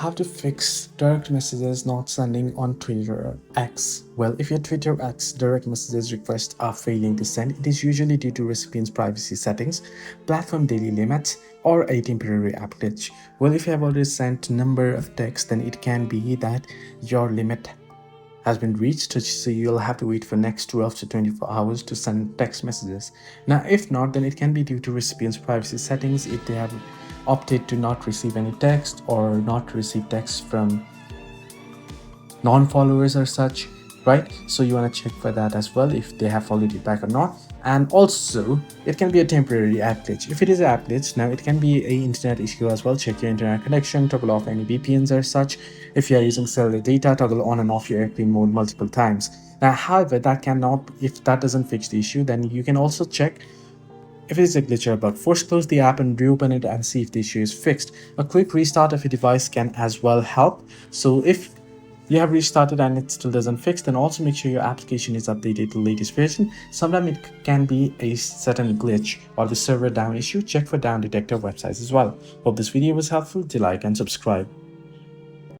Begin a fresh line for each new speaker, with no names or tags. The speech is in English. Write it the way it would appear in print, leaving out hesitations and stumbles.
how to fix direct messages not sending on Twitter X. Well, if your Twitter X direct messages requests are failing to send, it is usually due to recipient's privacy settings, platform daily limits, or a temporary app glitch. Well, if you have already sent number of texts, then it can be that your limit has been reached, so you'll have to wait for next 12 to 24 hours to send text messages. Now, if not, then it can be due to recipient's privacy settings if they have opted to not receive any text or not receive text from non-followers or such, right? So you want to check for that as well, if they have followed you back or not. And also it can be a temporary app glitch. If it is an app glitch, now it can be a internet issue as well. Check your internet connection, toggle off any VPNs or such. If you are using cellular data, toggle on and off your airplane mode multiple times. Now, however, if that doesn't fix the issue, then you can also check if it is a glitch or bug. First, close the app and reopen it and see if the issue is fixed. A quick restart of your device can as well help. So if you have restarted and it still doesn't fix, then also make sure your application is updated to the latest version. Sometimes it can be a certain glitch or the server down issue. Check for down detector websites as well. Hope this video was helpful. Do like and subscribe.